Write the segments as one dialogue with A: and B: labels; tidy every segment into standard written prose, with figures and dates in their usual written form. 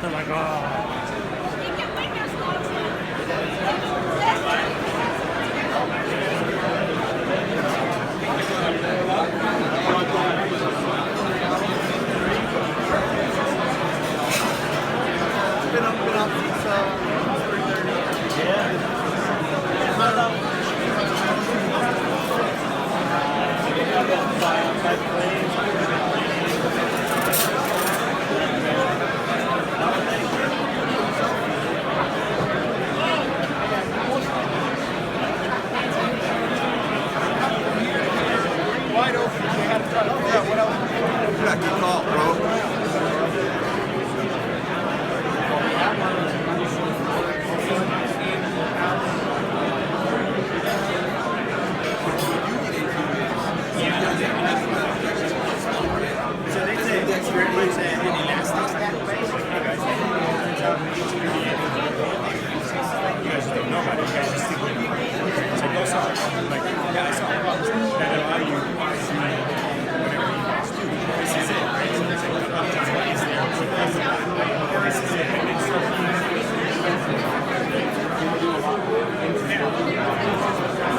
A: They're like, oh.
B: Wide open. Yeah, what else? Yeah, good call, bro.
A: So they say that's very much an elastic stack base. You guys don't know about it. You guys just think with it. So those are like guys that allow you to do whatever you guys do. This is it, right? So there's like the uptime is there. So this is it. And it's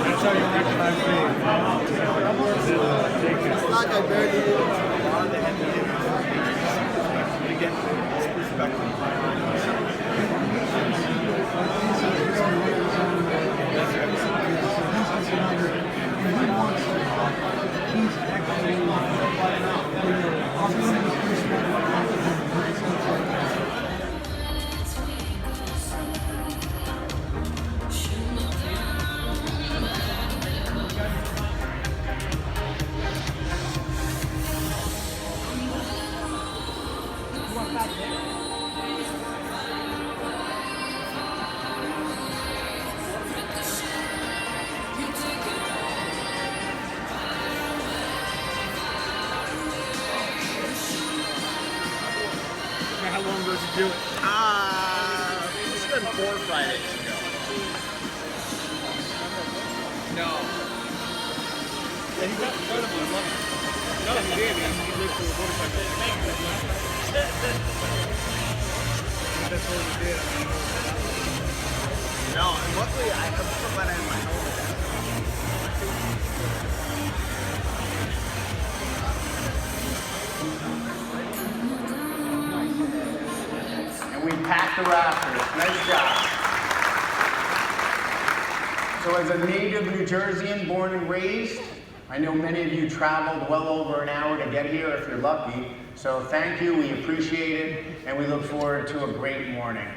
A: that's how you recognize me.
B: It's like I barely did. You get this perspective.
A: How long does it do it?
B: It's been 4 Fridays ago. No.
A: Yeah, he got incredible. No, he did. He lived through a motorcycle. That's what he did.
B: No, and luckily I'm so glad I had my helmet. And we packed the rafters. Nice job. So as a native New Jerseyan, born and raised, I know many of you traveled well over an hour to get here if you're lucky. So thank you, we appreciate it, and we look forward to a great morning.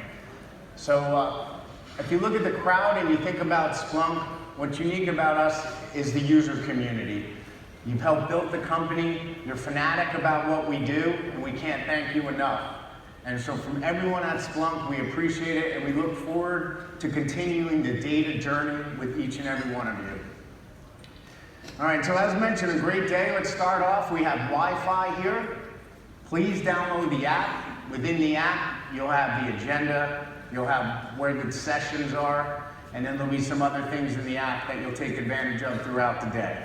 B: So if you look at the crowd and you think about Splunk, what's unique about us is the user community. You've helped build the company, you're fanatic about what we do, and we can't thank you enough. And so from everyone at Splunk, we appreciate it, and we look forward to continuing the data journey with each and every one of you. All right, so as mentioned, a great day. Let's start off. We have Wi-Fi here. Please download the app. Within the app, you'll have the agenda, you'll have where the sessions are, and then there'll be some other things in the app that you'll take advantage of throughout the day.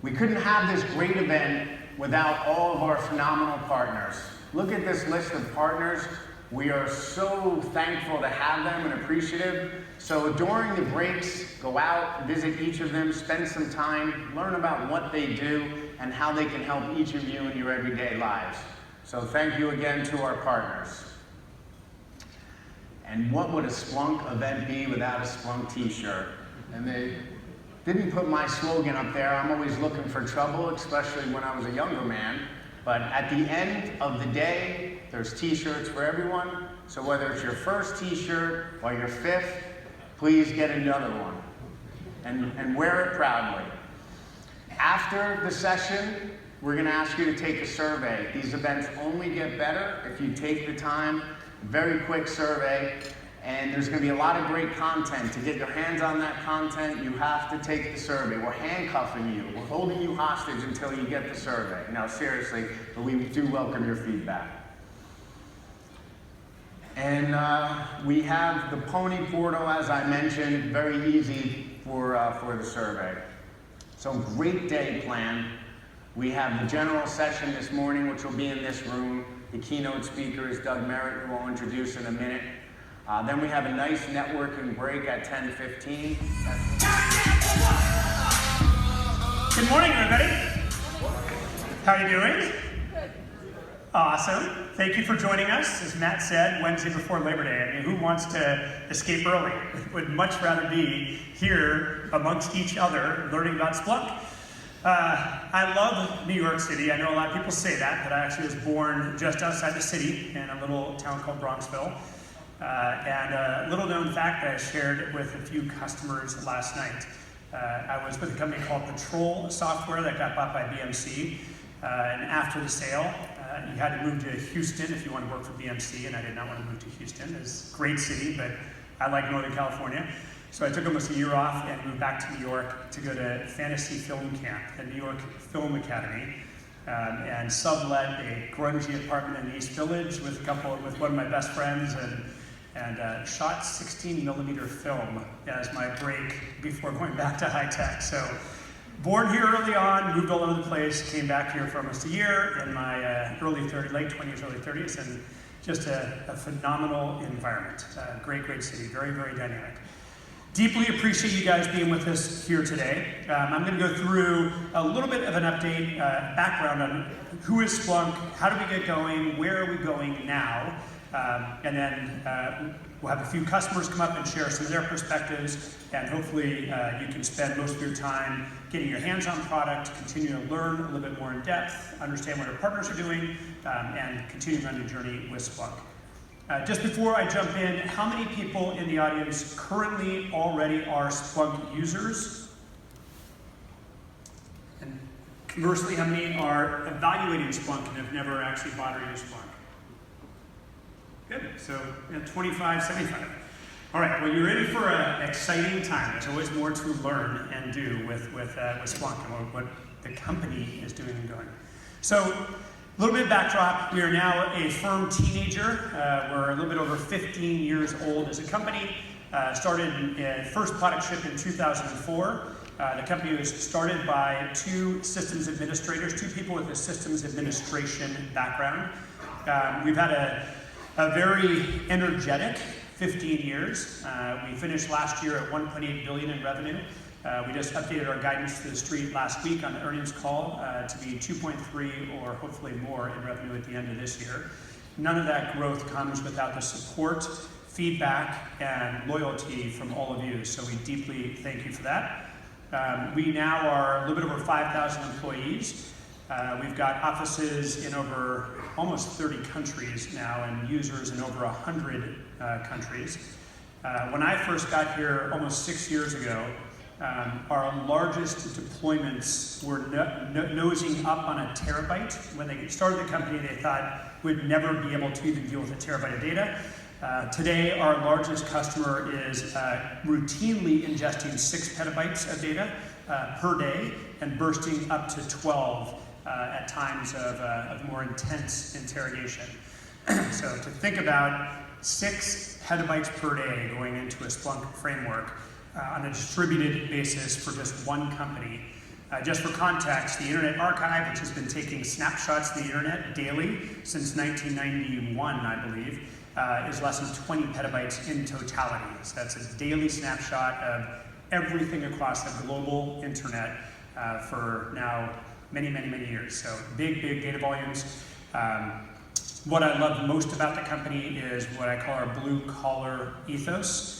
B: We couldn't have this great event without all of our phenomenal partners. Look at this list of partners. We are so thankful to have them and appreciative. So during the breaks, go out, visit each of them, spend some time, learn about what they do and how they can help each of you in your everyday lives. So thank you again to our partners. And what would a Splunk event be without a Splunk t-shirt? And they didn't put my slogan up there. I'm always looking for trouble, especially when I was a younger man. But at the end of the day, there's t-shirts for everyone. So whether it's your first t-shirt or your 5th, please get another one and wear it proudly. After the session, we're going to ask you to take a survey. These events only get better if you take the time. Very quick survey. And there's going to be a lot of great content. To get your hands on that content, you have to take the survey. We're handcuffing you. We're holding you hostage until you get the survey. No, seriously, but we do welcome your feedback. And we have the Pony portal, as I mentioned, very easy for the survey. So great day planned. We have the general session this morning, which will be in this room. The keynote speaker is Doug Merritt, who I'll introduce in a minute. Then we have a nice networking break at 10:15.
C: Good morning, everybody. How are you doing? Good. Awesome. Thank you for joining us. As Matt said, Wednesday before Labor Day. I mean, who wants to escape early? Would much rather be here amongst each other learning about Splunk. I love New York City. I know a lot of people say that, but I actually was born just outside the city in a little town called Bronxville. And a little known fact that I shared with a few customers last night. I was with a company called Patrol Software that got bought by BMC. And after the sale, you had to move to Houston if you want to work for BMC, and I did not want to move to Houston. It's a great city, but I like Northern California. So I took almost a year off and moved back to New York to go to Fantasy Film Camp, the New York Film Academy, and sublet a grungy apartment in the East Village with one of my best friends, and shot 16mm film as my break before going back to high tech. So born here early on, moved all over the place, came back here for almost a year in my late 20s, early 30s, and just a phenomenal environment. Great, great city, very, very dynamic. Deeply appreciate you guys being with us here today. I'm going to go through a little bit of an update, background on who is Splunk, how do we get going, where are we going now, and then we'll have a few customers come up and share some of their perspectives, and hopefully you can spend most of your time getting your hands on product, continue to learn a little bit more in depth, understand what our partners are doing, and continue on your journey with Splunk. Just before I jump in, how many people in the audience currently already are Splunk users? And conversely, how many are evaluating Splunk and have never actually bought or used Splunk? Good, so 25, 75. All right, well, you're in for an exciting time. There's always more to learn and do with Splunk and what the company is doing and going. So, a little bit of backdrop. We are now a firm teenager. We're a little bit over 15 years old as a company. Started first product shipped in 2004. The company was started by two systems administrators, two people with a systems administration background. We've had a very energetic 15 years. We finished last year at $1.8 billion in revenue. We just updated our guidance to the street last week on the earnings call to be 2.3 or hopefully more in revenue at the end of this year. None of that growth comes without the support, feedback, and loyalty from all of you, so we deeply thank you for that. We now are a little bit over 5,000 employees. We've got offices in over almost 30 countries now and users in over 100 countries. When I first got here almost 6 years ago, our largest deployments were nosing up on a terabyte. When they started the company, they thought we'd never be able to even deal with a terabyte of data. Today, our largest customer is routinely ingesting 6 petabytes of data per day and bursting up to 12 at times of more intense interrogation. So to think about 6 petabytes per day going into a Splunk framework on a distributed basis for just one company. Just for context, the Internet Archive, which has been taking snapshots of the internet daily since 1991, I believe, is less than 20 petabytes in totality. So that's a daily snapshot of everything across the global internet for now many, many, many years. So big, big data volumes. What I love most about the company is what I call our blue-collar ethos.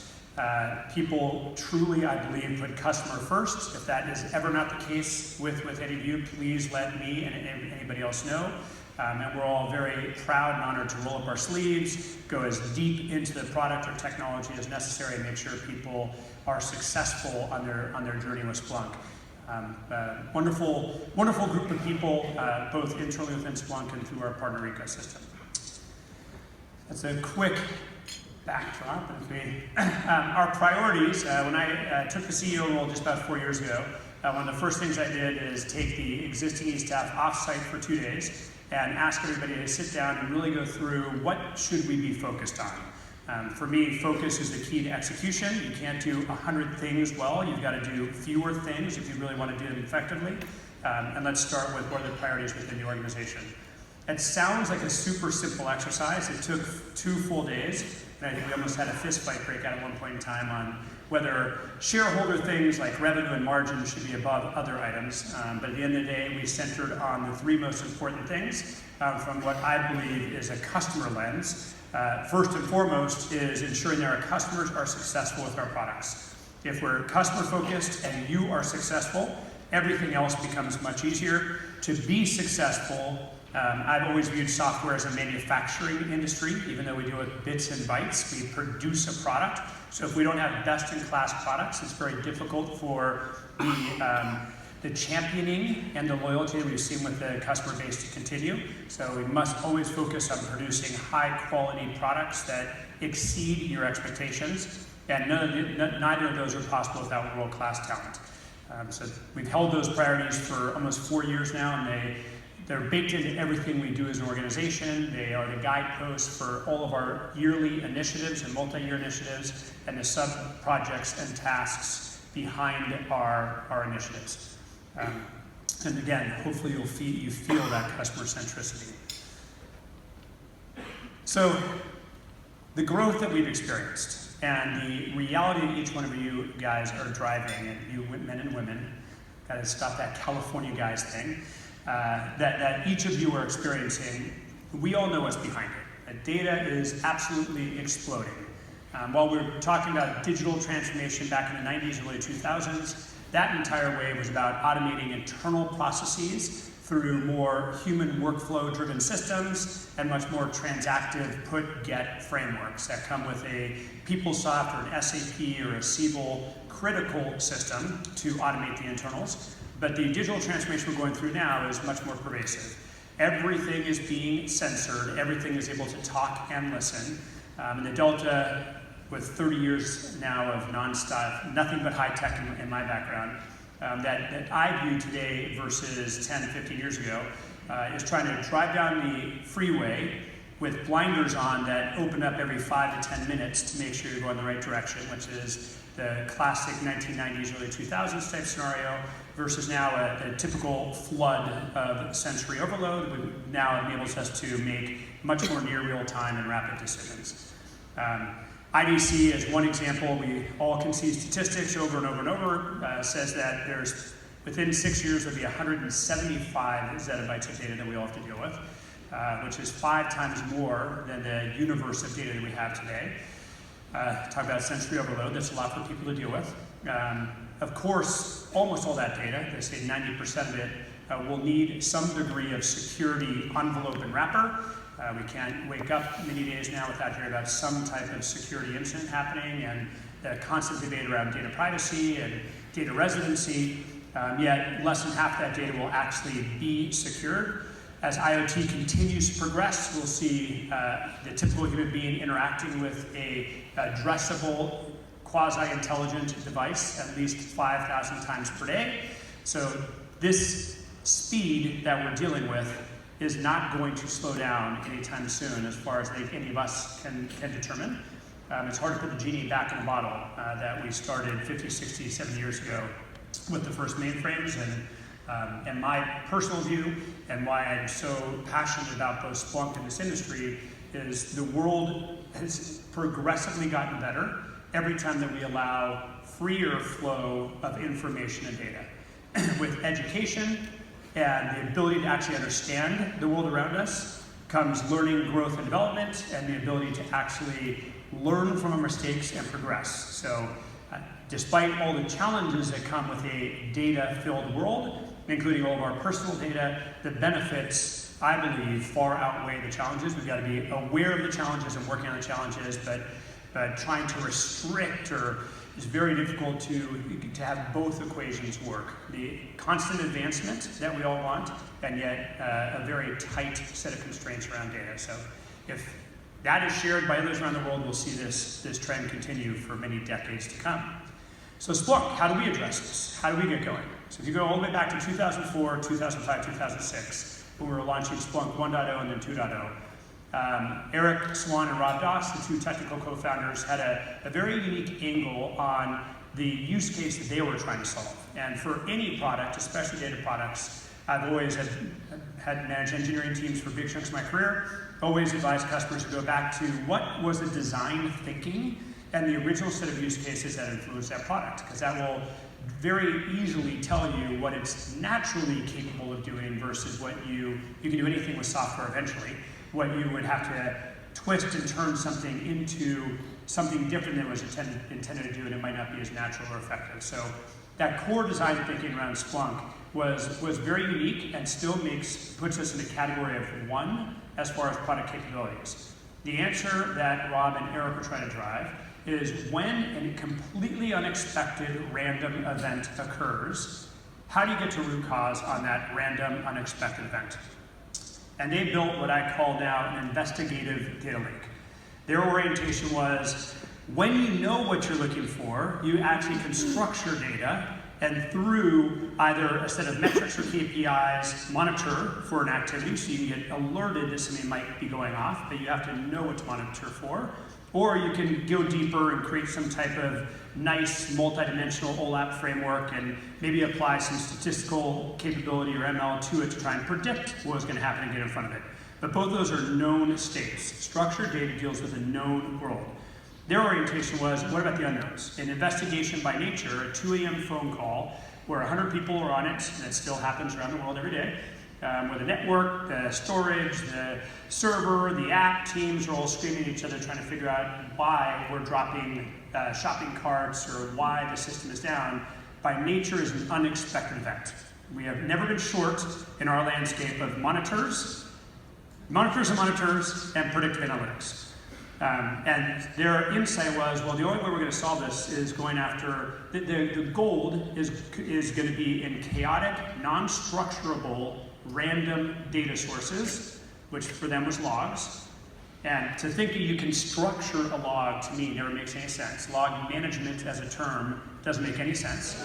C: People truly, I believe, put customer first. If that is ever not the case with any of you, please let me and anybody else know. And we're all very proud and honored to roll up our sleeves, go as deep into the product or technology as necessary, and make sure people are successful on their journey with Splunk. Wonderful group of people, both internally within Splunk and through our partner ecosystem. That's a quick backdrop. Our priorities, when I took the CEO role just about 4 years ago, one of the first things I did is take the existing e-staff off-site for 2 days and ask everybody to sit down and really go through what should we be focused on. For me, focus is the key to execution. You can't do 100 things well. You've got to do fewer things if you really want to do them effectively. And let's start with what are the priorities within the organization. It sounds like a super simple exercise. It took 2 full days, and I think we almost had a fist fight break out at one point in time on whether shareholder things like revenue and margin should be above other items. But at the end of the day, we centered on the 3 most important things from what I believe is a customer lens. First and foremost is ensuring that our customers are successful with our products. If we're customer focused and you are successful, everything else becomes much easier. To be successful, I've always viewed software as a manufacturing industry. Even though we deal with bits and bytes, we produce a product. So if we don't have best-in-class products, it's very difficult for the championing and the loyalty that we've seen with the customer base to continue. So we must always focus on producing high-quality products that exceed your expectations. And neither of those are possible without world-class talent. So we've held those priorities for almost 4 years now, and they're baked into everything we do as an organization. They are the guideposts for all of our yearly initiatives and multi-year initiatives and the sub-projects and tasks behind our initiatives. And again, hopefully you feel that customer centricity. So the growth that we've experienced and the reality that each one of you guys are driving, and you men and women, gotta stop that California guys thing, that each of you are experiencing, we all know what's behind it. Data is absolutely exploding. While we were talking about digital transformation back in the 90s and early 2000s, that entire wave was about automating internal processes through more human workflow-driven systems and much more transactive put-get frameworks that come with a PeopleSoft or an SAP or a Siebel critical system to automate the internals. But the digital transformation we're going through now is much more pervasive. Everything is being censored. Everything is able to talk and listen. And the Delta, with 30 years now of nonstop, nothing but high tech in my background, that I view today versus 10, 15 years ago, is trying to drive down the freeway with blinders on that open up every 5 to 10 minutes to make sure you're going the right direction, which is the classic 1990s, early 2000s type scenario, versus now a typical flood of sensory overload, which now enables us to make much more near real time and rapid decisions. IDC is one example. We all can see statistics over and over and over, says that there's, within 6 years, there'll be 175 zettabytes of data that we all have to deal with, which is 5 times more than the universe of data that we have today. Talk about sensory overload, that's a lot for people to deal with. Of course, almost all that data, they say 90% of it, will need some degree of security envelope and wrapper. We can't wake up many days now without hearing about some type of security incident happening, and the constant debate around data privacy and data residency, yet less than half that data will actually be secured. As IoT continues to progress, we'll see the typical human being interacting with a addressable, quasi-intelligent device at least 5,000 times per day. So this speed that we're dealing with is not going to slow down anytime soon, as far as any of us can determine. It's hard to put the genie back in the bottle that we started 50, 60, 70 years ago with the first mainframes. And my personal view, and why I'm so passionate about both Splunk and this industry, is the world has progressively gotten better every time that we allow freer flow of information and data. With education and the ability to actually understand the world around us comes learning, growth, and development, and the ability to actually learn from our mistakes and progress. So despite all the challenges that come with a data-filled world, including all of our personal data, the benefits, I believe, far outweigh the challenges. We've got to be aware of the challenges and working on the challenges, but trying to restrict is very difficult to have both equations work. The constant advancement that we all want, and yet a very tight set of constraints around data. So if that is shared by others around the world, we'll see this trend continue for many decades to come. So Splunk, how do we address this? How do we get going? So if you go all the way back to 2004, 2005, 2006, when we were launching Splunk 1.0 and then 2.0, Eric Swan and Rob Doss, the 2 technical co-founders, had a very unique angle on the use case that they were trying to solve. And for any product, especially data products, I've always had managed engineering teams for big chunks of my career, always advise customers to go back to what was the design thinking and the original set of use cases that influenced that product, because that will very easily tell you what it's naturally capable of doing versus what you can do anything with software eventually, what you would have to twist and turn something into something different than it was intended to do, and it might not be as natural or effective. So that core design thinking around Splunk was very unique and still puts us in a category of one as far as product capabilities. The answer that Rob and Eric are trying to drive is when a completely unexpected random event occurs, how do you get to root cause on that random unexpected event? And they built what I call now an investigative data lake. Their orientation was, when you know what you're looking for, you actually can structure data and through either a set of metrics or KPIs, monitor for an activity so you can get alerted that something might be going off, but you have to know what to monitor for. Or you can go deeper and create some type of nice multi-dimensional OLAP framework and maybe apply some statistical capability or ML to it to try and predict what was going to happen and get in front of it. But both of those are known states. Structured data deals with a known world. Their orientation was, what about the unknowns? An investigation by nature, a 2 a.m. phone call where 100 people are on it, and that still happens around the world every day, where the network, the storage, the server, the app teams are all screaming at each other trying to figure out why we're dropping shopping carts or why the system is down, by nature is an unexpected event. We have never been short in our landscape of monitors, and predictive analytics. And their insight was, well, the only way we're going to solve this is going after, the gold is going to be in chaotic, non-structurable, random data sources, which for them was logs. And to think that you can structure a log, to me, never makes any sense. Log management as a term doesn't make any sense.